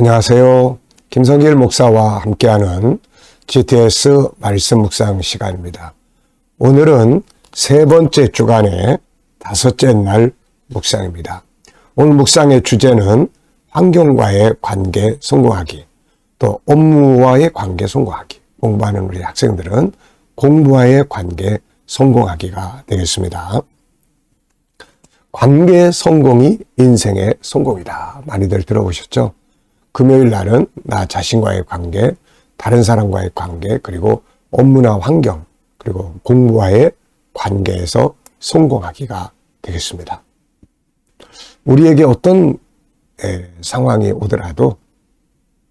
안녕하세요. 김성길 목사와 함께하는 GTS 말씀 묵상 시간입니다. 오늘은 세 번째 주간의 다섯째 날 묵상입니다. 오늘 묵상의 주제는 환경과의 관계 성공하기, 또 업무와의 관계 성공하기. 공부하는 우리 학생들은 공부와의 관계 성공하기가 되겠습니다. 관계 성공이 인생의 성공이다. 많이들 들어보셨죠? 금요일 날은 나 자신과의 관계, 다른 사람과의 관계, 그리고 업무나 환경, 그리고 공부와의 관계에서 성공하기가 되겠습니다. 우리에게 어떤 상황이 오더라도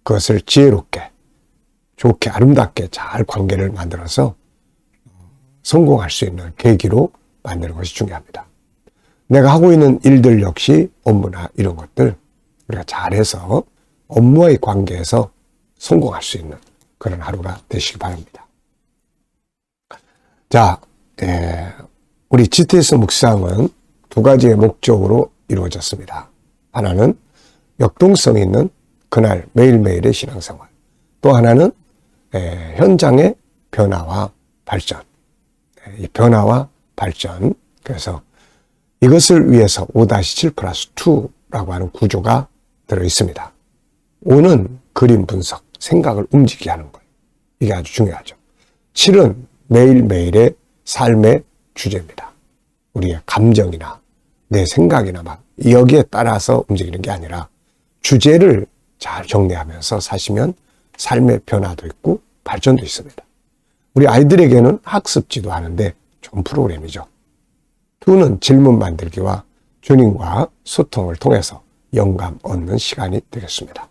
그것을 지혜롭게, 좋게, 아름답게 잘 관계를 만들어서 성공할 수 있는 계기로 만드는 것이 중요합니다. 내가 하고 있는 일들 역시 업무나 이런 것들 우리가 잘해서 업무와의 관계에서 성공할 수 있는 그런 하루가 되시기 바랍니다. 자, 우리 GTS 묵상은 두 가지의 목적으로 이루어졌습니다. 하나는 역동성 있는 그날 매일매일의 신앙생활, 또 하나는 현장의 변화와 발전, 이 변화와 발전. 그래서 이것을 위해서 5-7+2라고 하는 구조가 들어 있습니다. 5는 그림 분석, 생각을 움직이게 하는 거예요. 이게 아주 중요하죠. 7은 매일매일의 삶의 주제입니다. 우리의 감정이나 내 생각이나 막 여기에 따라서 움직이는 게 아니라 주제를 잘 정리하면서 사시면 삶의 변화도 있고 발전도 있습니다. 우리 아이들에게는 학습지도 하는데 좋은 프로그램이죠. 2는 질문 만들기와 주님과 소통을 통해서 영감 얻는 시간이 되겠습니다.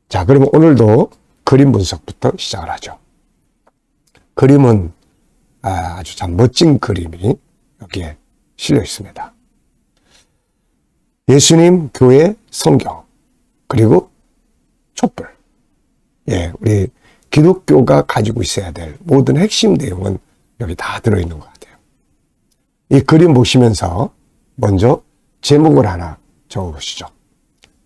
자, 그러면 오늘도 그림 분석부터 시작을 하죠. 그림은 아주 참 멋진 그림이 여기에 실려 있습니다. 예수님, 교회, 성경, 그리고 촛불. 우리 기독교가 가지고 있어야 될 모든 핵심 내용은 여기 다 들어있는 것 같아요. 이 그림 보시면서 먼저 제목을 하나 적어보시죠.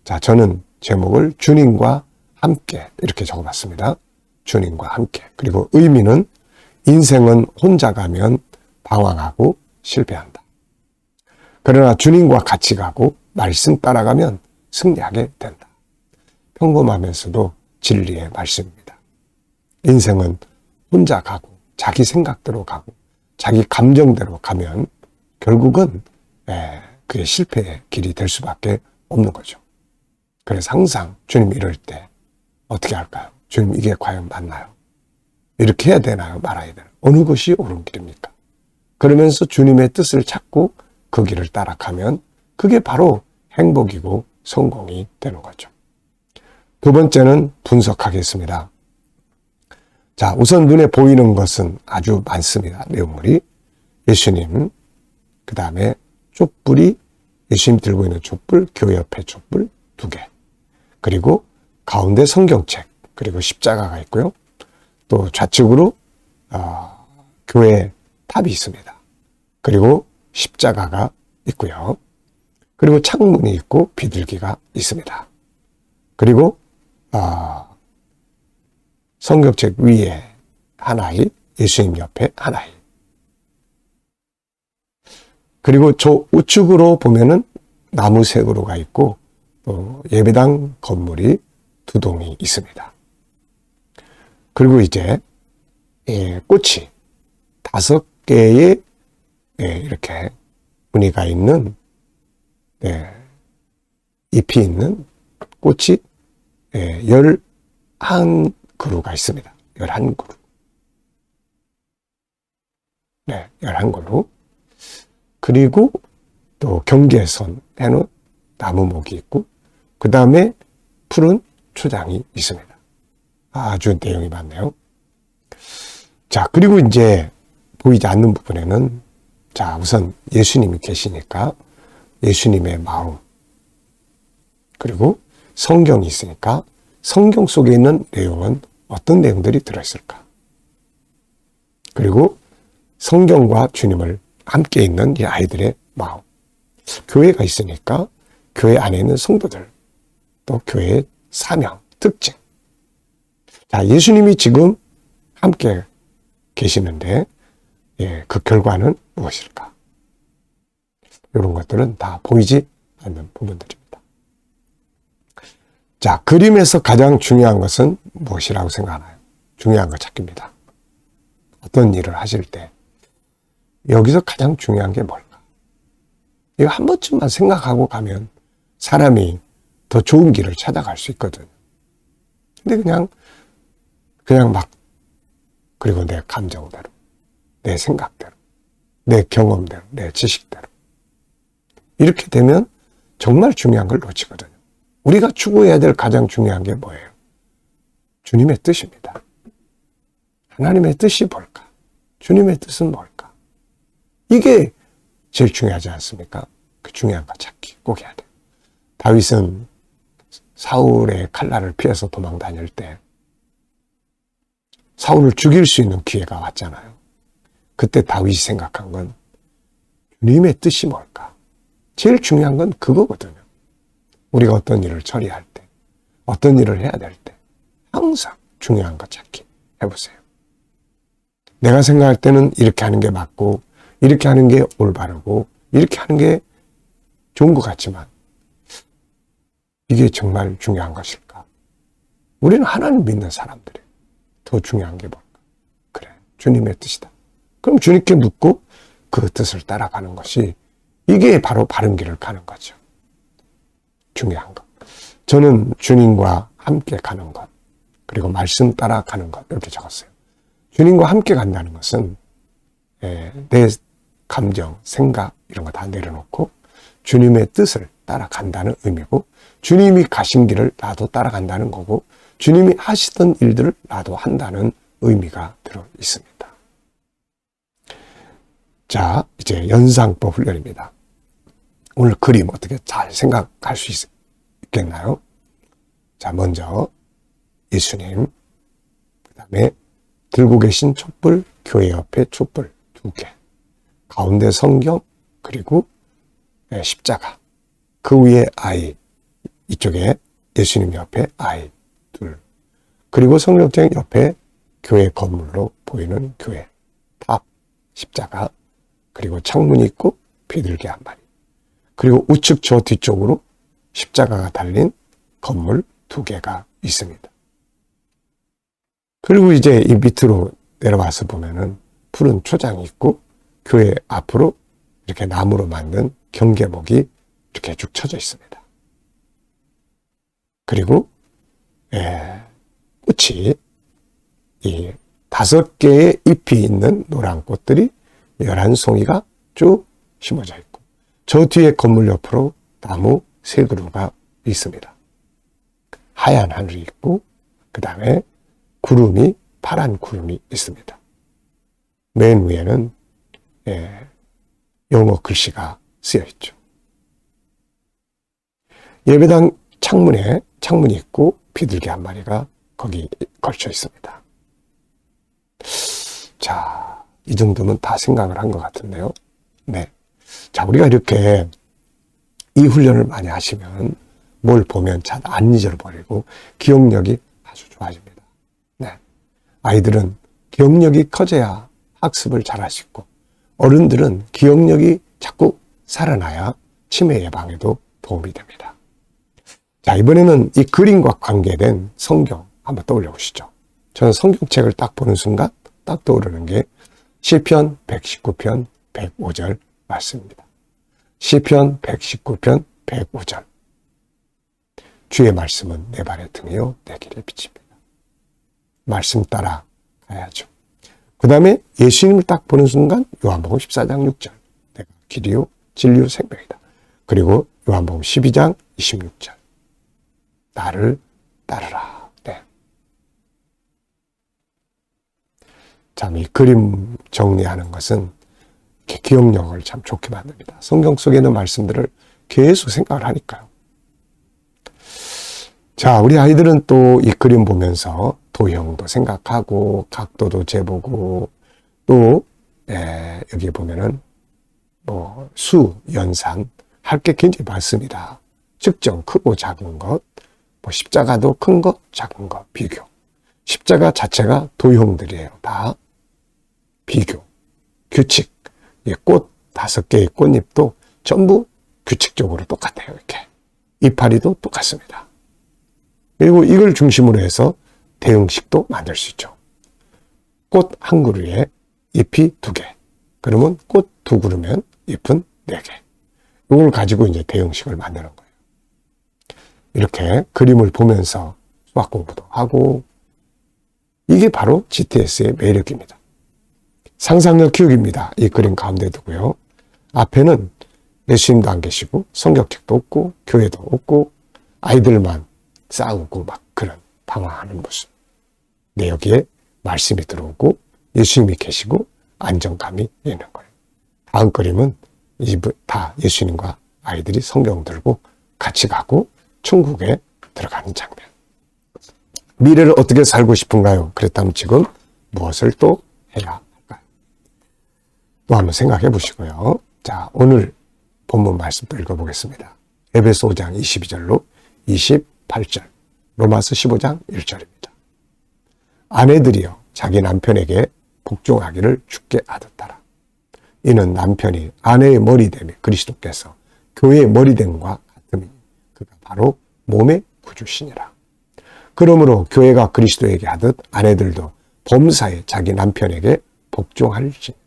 자, 저는 제목을 주님과 함께 이렇게 적어봤습니다. 주님과 함께. 그리고 의미는 인생은 혼자 가면 방황하고 실패한다. 그러나 주님과 같이 가고 말씀 따라가면 승리하게 된다. 평범하면서도 진리의 말씀입니다. 인생은 혼자 가고 자기 생각대로 가고 자기 감정대로 가면 결국은 그게 실패의 길이 될 수밖에 없는 거죠. 그래서 항상 주님 이럴 때 어떻게 할까요? 주님 이게 과연 맞나요? 이렇게 해야 되나요? 말아야 되나요? 어느 것이 옳은 길입니까? 그러면서 주님의 뜻을 찾고 그 길을 따라가면 그게 바로 행복이고 성공이 되는 거죠. 두 번째는 분석하겠습니다. 자, 우선 눈에 보이는 것은 아주 많습니다. 내용물이. 예수님, 그 다음에 촛불이, 예수님 들고 있는 촛불, 교회 옆에 촛불 2개. 그리고 가운데 성경책, 그리고 십자가가 있고요. 또 좌측으로 교회 탑이 있습니다. 그리고 십자가가 있고요. 그리고 창문이 있고 비둘기가 있습니다. 그리고 성경책 위에 하나이, 예수님 옆에 하나이. 그리고 저 우측으로 보면은 나무색으로가 있고 또 예배당 건물이 2동이 있습니다. 그리고 이제 꽃이 5개의 이렇게 무늬가 있는 잎이 있는 꽃이 11그루가 있습니다. 11그루. 11그루. 그리고 또 경계선 해놓은 나무목이 있고 그 다음에 푸른 초장이 있습니다. 아주 내용이 많네요. 자, 그리고 이제 보이지 않는 부분에는 자, 우선 예수님이 계시니까 예수님의 마음, 그리고 성경이 있으니까 성경 속에 있는 내용은 어떤 내용들이 들어있을까? 그리고 성경과 주님을 함께 있는 이 아이들의 마음, 교회가 있으니까 교회 안에 있는 성도들, 또 교회의 사명, 특징. 자, 예수님이 지금 함께 계시는데, 그 결과는 무엇일까? 이런 것들은 다 보이지 않는 부분들입니다. 자, 그림에서 가장 중요한 것은 무엇이라고 생각하나요? 중요한 거 찾기입니다. 어떤 일을 하실 때 여기서 가장 중요한 게 뭘까? 이거 한 번쯤만 생각하고 가면 사람이 더 좋은 길을 찾아갈 수 있거든요. 근데 그냥 막, 그리고 내 감정대로, 내 생각대로, 내 경험대로, 내 지식대로. 이렇게 되면 정말 중요한 걸 놓치거든요. 우리가 추구해야 될 가장 중요한 게 뭐예요? 주님의 뜻입니다. 하나님의 뜻이 뭘까? 주님의 뜻은 뭘까? 이게 제일 중요하지 않습니까? 그 중요한 거 찾기 꼭 해야 돼요. 다윗은 사울의 칼날을 피해서 도망 다닐 때 사울을 죽일 수 있는 기회가 왔잖아요. 그때 다윗이 생각한 건 주님의 뜻이 뭘까? 제일 중요한 건 그거거든요. 우리가 어떤 일을 처리할 때, 어떤 일을 해야 될 때 항상 중요한 거 찾기 해보세요. 내가 생각할 때는 이렇게 하는 게 맞고 이렇게 하는 게 올바르고 이렇게 하는 게 좋은 것 같지만 이게 정말 중요한 것일까? 우리는 하나님 믿는 사람들이에요. 더 중요한 게 뭘까? 그래, 주님의 뜻이다. 그럼 주님께 묻고 그 뜻을 따라가는 것이 이게 바로 바른 길을 가는 거죠. 중요한 것. 저는 주님과 함께 가는 것, 그리고 말씀 따라가는 것 이렇게 적었어요. 주님과 함께 간다는 것은 내 감정, 생각 이런 거 다 내려놓고 주님의 뜻을 따라간다는 의미고 주님이 가신 길을 나도 따라간다는 거고 주님이 하시던 일들을 나도 한다는 의미가 들어 있습니다. 자, 이제 연상법 훈련입니다. 오늘 그림 어떻게 잘 생각할 수 있겠나요? 자, 먼저 예수님, 그 다음에 들고 계신 촛불, 교회 옆에 촛불 2개, 가운데 성경, 그리고 십자가, 그 위에 아이, 이쪽에 예수님 옆에 아이 2, 그리고 성령장 옆에 교회 건물로 보이는 교회, 탑, 십자가, 그리고 창문이 있고 비둘기 한 마리, 그리고 우측 저 뒤쪽으로 십자가가 달린 건물 2개가 있습니다. 그리고 이제 이 밑으로 내려와서 보면은 푸른 초장이 있고 교회 앞으로 이렇게 나무로 만든 경계목이 이렇게 쭉 쳐져 있습니다. 그리고 꽃이 이 5개의 잎이 있는 노란 꽃들이 11송이가 쭉 심어져 있고 저 뒤에 건물 옆으로 나무 3그루가 있습니다. 하얀 하늘이 있고 그 다음에 구름이 파란 구름이 있습니다. 맨 위에는 영어 글씨가 쓰여 있죠. 예배당 창문에 창문이 있고 비둘기 한 마리가 거기 걸쳐 있습니다. 자, 이 정도면 다 생각을 한 것 같은데요. 네. 자, 우리가 이렇게 이 훈련을 많이 하시면 뭘 보면 잘 안 잊어버리고 기억력이 아주 좋아집니다. 네. 아이들은 기억력이 커져야 학습을 잘할 수 있고 어른들은 기억력이 자꾸 살아나야 치매 예방에도 도움이 됩니다. 자, 이번에는 이 그림과 관계된 성경 한번 떠올려 보시죠. 저는 성경책을 딱 보는 순간 딱 떠오르는 게 시편 119편 105절 말씀입니다. 시편 119편 105절. 주의 말씀은 내 발의 등이요 내 길의 빛입니다. 말씀 따라 가야죠. 그 다음에 예수님을 딱 보는 순간 요한복음 14장 6절. 내가 길이요 진리요 생명이다. 그리고 요한복음 12장 26절. 나를 따르라. 네. 참 이 그림 정리하는 것은 이렇게 기억력을 참 좋게 만듭니다. 성경 속에 있는 말씀들을 계속 생각을 하니까요. 자, 우리 아이들은 또 이 그림 보면서 도형도 생각하고 각도도 재보고 또 여기 보면은 뭐 수, 연산 할 게 굉장히 많습니다. 측정, 크고 작은 것, 뭐 십자가도 큰 거, 작은 거, 비교. 십자가 자체가 도형들이에요. 다 비교, 규칙. 꽃 5개의 꽃잎도 전부 규칙적으로 똑같아요. 이렇게. 이파리도 똑같습니다. 그리고 이걸 중심으로 해서 대형식도 만들 수 있죠. 꽃 한 그루에 잎이 2개. 그러면 꽃 2그루면 잎은 4개. 이걸 가지고 이제 대형식을 만드는 거예요. 이렇게 그림을 보면서 수학 공부도 하고, 이게 바로 GTS의 매력입니다. 상상력 키우기입니다. 이 그림 가운데 두고요. 앞에는 예수님도 안 계시고 성경책도 없고 교회도 없고 아이들만 싸우고 막 그런 방황하는 모습. 네, 여기에 말씀이 들어오고 예수님이 계시고 안정감이 있는 거예요. 다음 그림은 다 예수님과 아이들이 성경 들고 같이 가고 천국에 들어가는 장면. 미래를 어떻게 살고 싶은가요? 그랬다면 지금 무엇을 또 해야 할까요? 또 한번 생각해 보시고요. 자, 오늘 본문 말씀 또 읽어보겠습니다. 에베소 5장 22절로 28절, 로마서 15장 1절입니다. 아내들이여 자기 남편에게 복종하기를 주께 하듯하라. 이는 남편이 아내의 머리됨이 그리스도께서 교회의 머리됨과 같음이니 그가 바로 몸의 구주시니라. 그러므로 교회가 그리스도에게 하듯 아내들도 범사에 자기 남편에게 복종할지니라.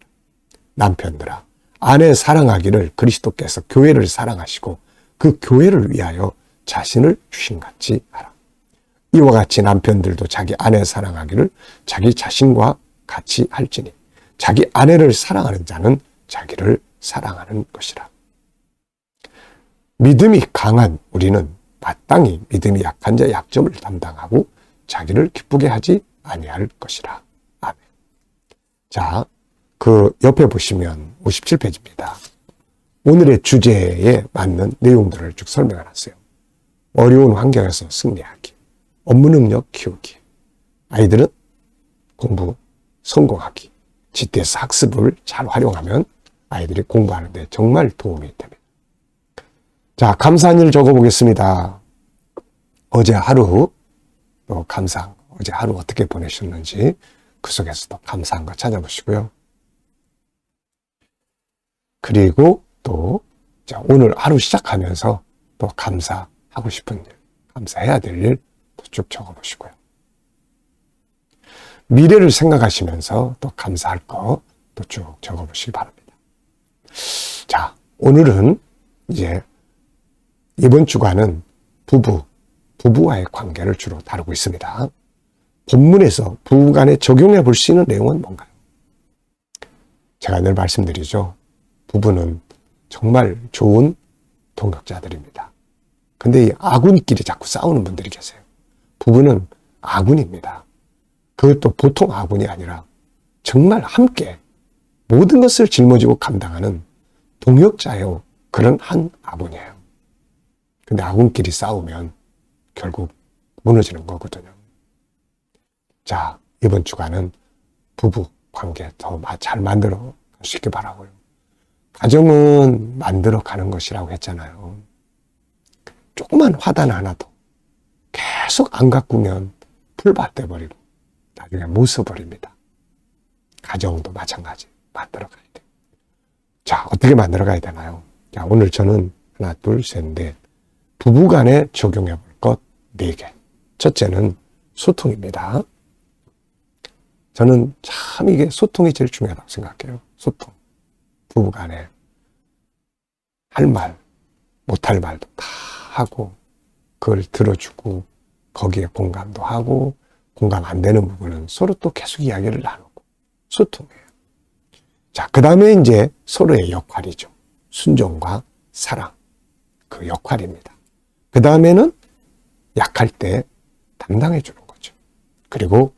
남편들아, 아내 사랑하기를 그리스도께서 교회를 사랑하시고 그 교회를 위하여 자신을 주신같이 하라. 이와 같이 남편들도 자기 아내 사랑하기를 자기 자신과 같이 할지니 자기 아내를 사랑하는 자는 자기를 사랑하는 것이라. 믿음이 강한 우리는 마땅히 믿음이 약한 자의 약점을 담당하고 자기를 기쁘게 하지 아니할 것이라. 아멘. 자, 그 옆에 보시면 57페이지입니다. 오늘의 주제에 맞는 내용들을 쭉 설명해놨어요. 어려운 환경에서 승리하기, 업무 능력 키우기, 아이들은 공부 성공하기, GTS 학습을 잘 활용하면 아이들이 공부하는 데 정말 도움이 됩니다. 자, 감사한 일 적어보겠습니다. 어제 하루 또 감사한 거, 어제 하루 어떻게 보내셨는지 그 속에서도 감사한 거 찾아보시고요. 그리고 또 자, 오늘 하루 시작하면서 또 감사하고 싶은 일, 감사해야 될 일 쭉 적어보시고요. 미래를 생각하시면서 또 감사할 거 또 쭉 적어보시기 바랍니다. 자, 오늘은 이제 이번 주간은 부부와의 관계를 주로 다루고 있습니다. 본문에서 부부 간에 적용해 볼 수 있는 내용은 뭔가요? 제가 늘 말씀드리죠. 부부는 정말 좋은 동역자들입니다. 근데 이 아군끼리 자꾸 싸우는 분들이 계세요. 부부는 아군입니다. 그것도 보통 아군이 아니라 정말 함께 모든 것을 짊어지고 감당하는 동역자요. 그런 한 아군이에요. 근데 아군끼리 싸우면 결국 무너지는 거거든요. 자, 이번 주간은 부부 관계 더 잘 만들어 갈 수 있길 바라고요. 가정은 만들어 가는 것이라고 했잖아요. 조그만 화단 하나도 계속 안 가꾸면 풀밭돼 버리고 나중에 못 써버립니다. 가정도 마찬가지 만들어 가야 돼요. 자, 어떻게 만들어 가야 되나요? 자, 오늘 저는 하나, 둘, 셋, 넷 부부 간에 적용해 볼 것 4개. 첫째는 소통입니다. 저는 참 이게 소통이 제일 중요하다고 생각해요. 소통. 부부 간에 할 말, 못할 말도 다 하고 그걸 들어주고 거기에 공감도 하고 공감 안 되는 부분은 서로 또 계속 이야기를 나누고 소통해요. 자, 그 다음에 이제 서로의 역할이죠. 순종과 사랑. 그 역할입니다. 그 다음에는 약할 때 담당해 주는 거죠. 그리고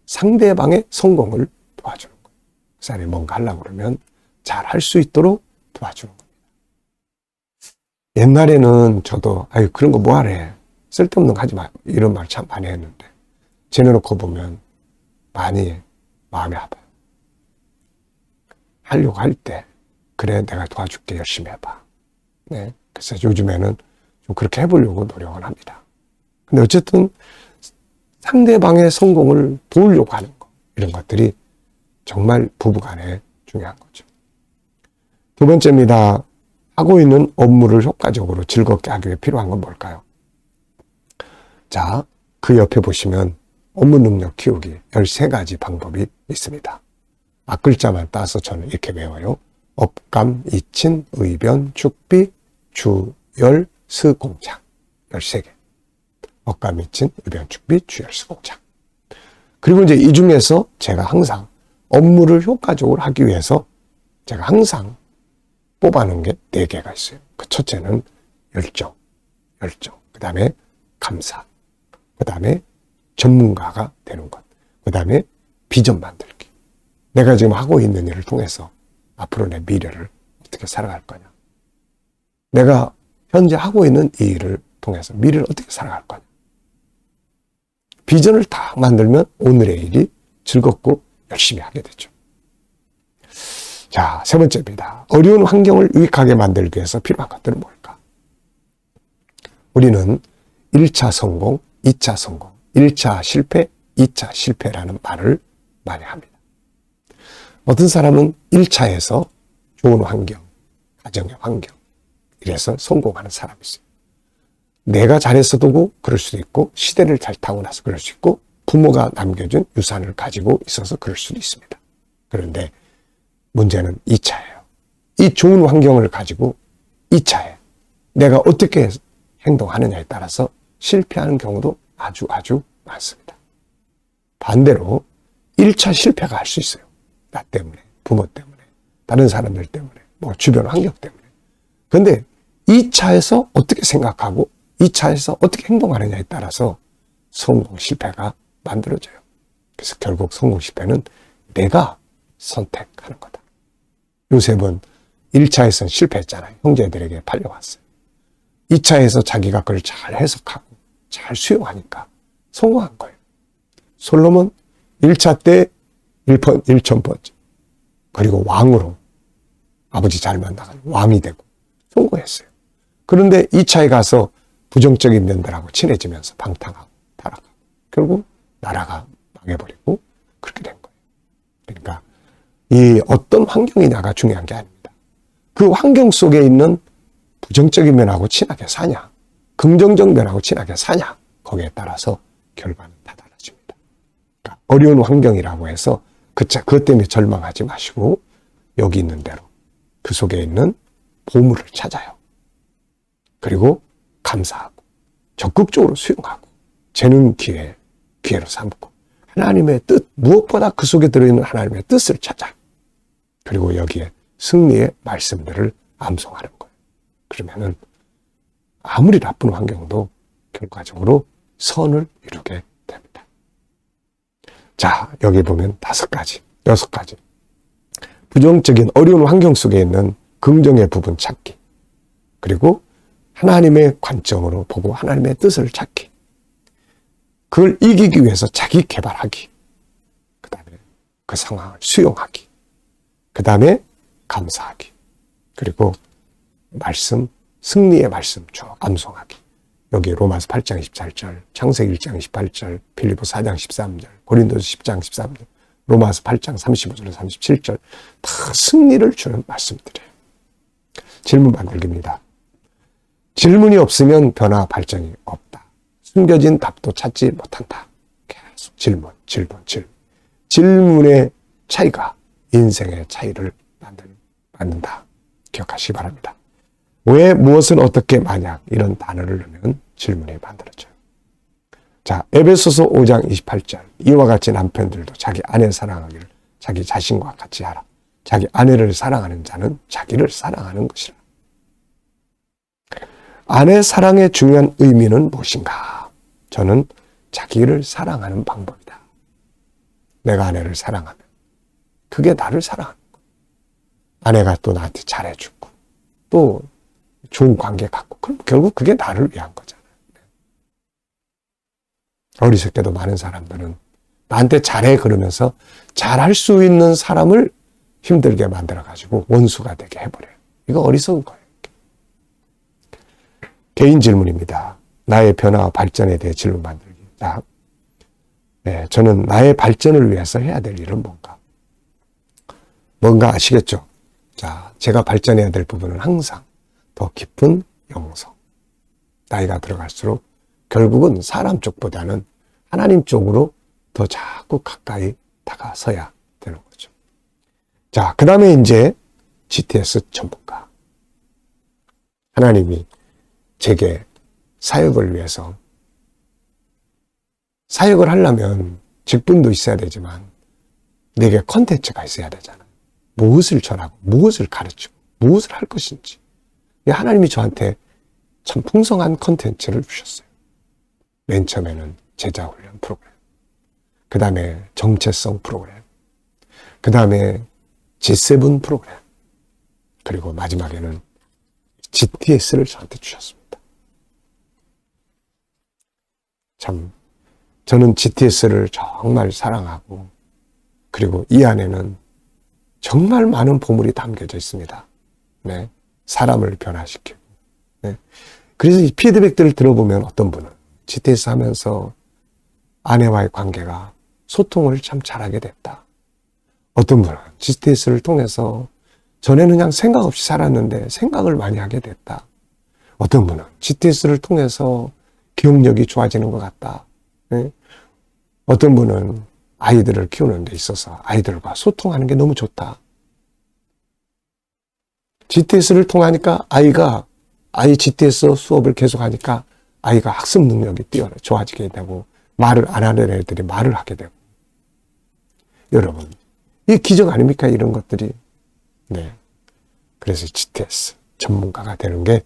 상대방의 성공을 도와주는 거예요. 그 사람이 뭔가 하려고 그러면 잘 할 수 있도록 도와주는 겁니다. 옛날에는 저도 그런 거 뭐하래. 쓸데없는 거 하지 마. 이런 말 참 많이 했는데 지내놓고 보면 많이 마음이 아파요. 하려고 할 때 그래 내가 도와줄게 열심히 해봐. 네. 그래서 요즘에는 좀 그렇게 해보려고 노력을 합니다. 근데 어쨌든 상대방의 성공을 도우려고 하는 것, 이런 것들이 정말 부부간에 중요한 거죠. 두 번째입니다. 하고 있는 업무를 효과적으로 즐겁게 하기 위해 필요한 건 뭘까요? 자, 그 옆에 보시면 업무 능력 키우기 13가지 방법이 있습니다. 앞글자만 따서 저는 이렇게 외워요. 업감, 이친, 의변, 축비, 주열, 스공장. 13개. 업감, 이친, 의변, 축비, 주열, 스공장. 그리고 이제 이 중에서 제가 항상 업무를 효과적으로 하기 위해서 제가 항상 뽑아놓은 게 4개가 있어요. 그 첫째는 열정. 그 다음에 감사. 그 다음에 전문가가 되는 것. 그 다음에 비전 만들기. 내가 지금 하고 있는 일을 통해서 앞으로 내 미래를 어떻게 살아갈 거냐. 내가 현재 하고 있는 이 일을 통해서 미래를 어떻게 살아갈 거냐. 비전을 딱 만들면 오늘의 일이 즐겁고 열심히 하게 되죠. 자, 세 번째입니다. 어려운 환경을 유익하게 만들기 위해서 필요한 것들은 뭘까? 우리는 1차 성공, 2차 성공, 1차 실패, 2차 실패라는 말을 많이 합니다. 어떤 사람은 1차에서 좋은 환경, 가정의 환경, 이래서 성공하는 사람이 있어요. 내가 잘했어도 그럴 수도 있고, 시대를 잘 타고 나서 그럴 수 있고, 부모가 남겨준 유산을 가지고 있어서 그럴 수도 있습니다. 그런데 문제는 2차예요. 이 좋은 환경을 가지고 2차에 내가 어떻게 행동하느냐에 따라서 실패하는 경우도 아주 많습니다. 반대로 1차 실패가 할 수 있어요. 나 때문에, 부모 때문에, 다른 사람들 때문에, 뭐 주변 환경 때문에. 그런데 2차에서 어떻게 생각하고 2차에서 어떻게 행동하느냐에 따라서 성공, 실패가 만들어져요. 그래서 결국 성공, 실패는 내가 선택하는 거다. 요셉은 1차에서는 실패했잖아요. 형제들에게 팔려왔어요. 2차에서 자기가 그걸 잘 해석하고 잘 수용하니까 성공한 거예요. 솔로몬 1차 때 1,000번째. 그리고 왕으로 아버지 잘 만나가지고 왕이 되고 성공했어요. 그런데 2차에 가서 부정적인 면들하고 친해지면서 방탕하고 타락하고 결국 나라가 망해버리고 그렇게 된 거예요. 그러니까 이 어떤 환경이냐가 중요한 게 아닙니다. 그 환경 속에 있는 부정적인 면하고 친하게 사냐, 긍정적 면하고 친하게 사냐, 거기에 따라서 결과는 다 달라집니다. 그러니까 어려운 환경이라고 해서 그것 때문에 절망하지 마시고 여기 있는 대로 그 속에 있는 보물을 찾아요. 그리고 감사하고 적극적으로 수용하고 재능 기회로 삼고 하나님의 뜻, 무엇보다 그 속에 들어있는 하나님의 뜻을 찾아. 그리고 여기에 승리의 말씀들을 암송하는 거예요. 그러면은 아무리 나쁜 환경도 결과적으로 선을 이루게 됩니다. 자, 여기 보면 5가지, 6가지. 부정적인 어려운 환경 속에 있는 긍정의 부분 찾기. 그리고 하나님의 관점으로 보고 하나님의 뜻을 찾기. 그걸 이기기 위해서 자기 개발하기. 그 다음에 그 상황을 수용하기. 그 다음에 감사하기. 그리고 말씀, 승리의 말씀 쭉 암송하기. 여기 로마서 8장 28절, 창세기 1장 28절, 빌립보 4장 13절, 고린도서 10장 13절, 로마서 8장 35절, 37절 다 승리를 주는 말씀들이에요. 질문 만들기입니다. 질문이 없으면 변화 발전이 없다. 숨겨진 답도 찾지 못한다. 계속 질문. 질문의 차이가 인생의 차이를 만든다. 기억하시기 바랍니다. 왜, 무엇은, 어떻게, 만약 이런 단어를 넣으면 질문이 만들어져요. 자, 에베소서 5장 28절. 이와 같이 남편들도 자기 아내 사랑하기를 자기 자신과 같이 하라. 자기 아내를 사랑하는 자는 자기를 사랑하는 것이라. 아내 사랑의 중요한 의미는 무엇인가? 저는 자기를 사랑하는 방법이다. 내가 아내를 사랑하면 그게 나를 사랑하는 거예요. 아내가 또 나한테 잘해주고 또 좋은 관계 갖고 그럼 결국 그게 나를 위한 거잖아요. 어리석게도 많은 사람들은 나한테 잘해 그러면서 잘할 수 있는 사람을 힘들게 만들어가지고 원수가 되게 해버려요. 이거 어리석은 거예요. 개인 질문입니다. 나의 변화와 발전에 대해 질문 만들기. 자, 네, 저는 나의 발전을 위해서 해야 될 일은 뭔가 아시겠죠? 자, 제가 발전해야 될 부분은 항상 더 깊은 영성. 나이가 들어갈수록 결국은 사람 쪽보다는 하나님 쪽으로 더 자꾸 가까이 다가서야 되는 거죠. 자, 그 다음에 이제 GTS 전문가. 하나님이 제게 사역을 위해서, 사역을 하려면 직분도 있어야 되지만 내게 컨텐츠가 있어야 되잖아요. 무엇을 전하고 무엇을 가르치고 무엇을 할 것인지. 하나님이 저한테 참 풍성한 컨텐츠를 주셨어요. 맨 처음에는 제자훈련 프로그램, 그 다음에 정체성 프로그램, 그 다음에 G7 프로그램, 그리고 마지막에는 GTS를 저한테 주셨습니다. 참 저는 GTS를 정말 사랑하고, 그리고 이 안에는 정말 많은 보물이 담겨져 있습니다. 네, 사람을 변화시키고. 네. 그래서 이 피드백들을 들어보면 어떤 분은 GTS 하면서 아내와의 관계가 소통을 참 잘하게 됐다. 어떤 분은 GTS를 통해서 전에는 그냥 생각 없이 살았는데 생각을 많이 하게 됐다. 어떤 분은 GTS를 통해서 기억력이 좋아지는 것 같다. 네. 어떤 분은 아이들을 키우는 데 있어서 아이들과 소통하는 게 너무 좋다. GTS를 통하니까 아이 GTS 수업을 계속하니까 아이가 학습 능력이 좋아지게 되고, 말을 안 하는 애들이 말을 하게 되고. 여러분, 이게 기적 아닙니까? 이런 것들이. 네. 그래서 GTS 전문가가 되는 게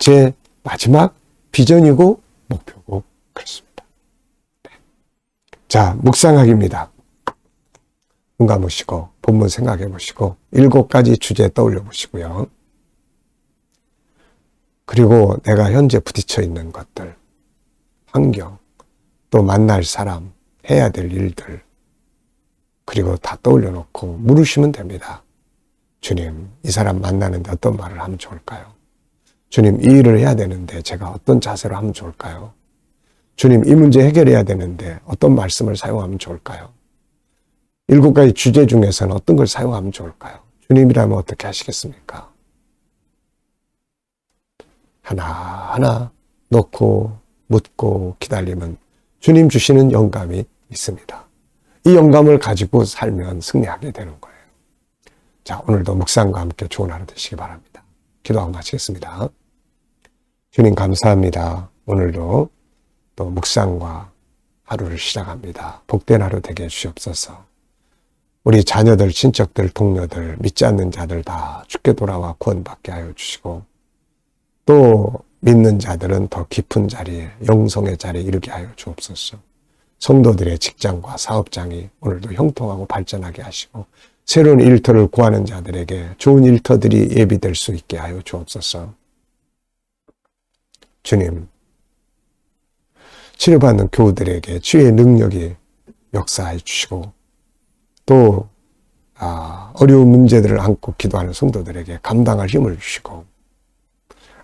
제 마지막 비전이고 목표고 그렇습니다. 네. 자, 묵상하기입니다. 눈 감으시고 본문 생각해 보시고 7가지 주제 떠올려 보시고요. 그리고 내가 현재 부딪혀 있는 것들, 환경, 또 만날 사람, 해야 될 일들, 그리고 다 떠올려 놓고 물으시면 됩니다. 주님, 이 사람 만나는데 어떤 말을 하면 좋을까요? 주님, 이 일을 해야 되는데 제가 어떤 자세로 하면 좋을까요? 주님, 이 문제 해결해야 되는데 어떤 말씀을 사용하면 좋을까요? 7가지 주제 중에서는 어떤 걸 사용하면 좋을까요? 주님이라면 어떻게 하시겠습니까? 하나하나 놓고 묻고 기다리면 주님 주시는 영감이 있습니다. 이 영감을 가지고 살면 승리하게 되는 거예요. 자, 오늘도 묵상과 함께 좋은 하루 되시기 바랍니다. 기도하고 마치겠습니다. 주님 감사합니다. 오늘도 또 묵상과 하루를 시작합니다. 복된 하루 되게 해주시옵소서. 우리 자녀들, 친척들, 동료들, 믿지 않는 자들 다 주께 돌아와 구원받게 하여 주시고, 또 믿는 자들은 더 깊은 자리에, 영성의 자리에 이르게 하여 주옵소서. 성도들의 직장과 사업장이 오늘도 형통하고 발전하게 하시고, 새로운 일터를 구하는 자들에게 좋은 일터들이 예비될 수 있게 하여 주옵소서. 주님, 치료받는 교우들에게 치유의 능력이 역사해 주시고, 또 어려운 문제들을 안고 기도하는 성도들에게 감당할 힘을 주시고,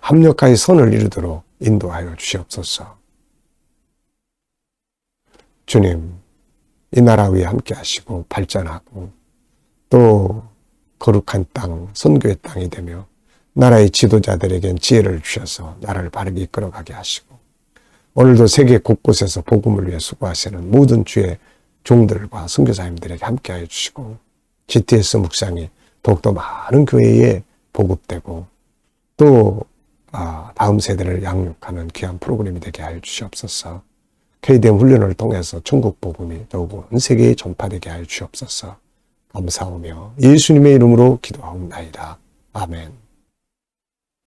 합력하여 선을 이루도록 인도하여 주시옵소서. 주님, 이 나라 위에 함께 하시고 발전하고, 또 거룩한 땅, 선교의 땅이 되며 나라의 지도자들에겐 지혜를 주셔서 나라를 바르게 이끌어가게 하시고, 오늘도 세계 곳곳에서 복음을 위해 수고하시는 모든 주의 종들과 선교사님들에게 함께하여 주시고, GTS 묵상이 더욱더 많은 교회에 보급되고, 또 다음 세대를 양육하는 귀한 프로그램이 되게 하여 주시옵소서. KDM 훈련을 통해서 천국 복음이 더욱 온 세계에 전파되게 하여 주시옵소서. 감사하며 예수님의 이름으로 기도하옵나이다. 아멘.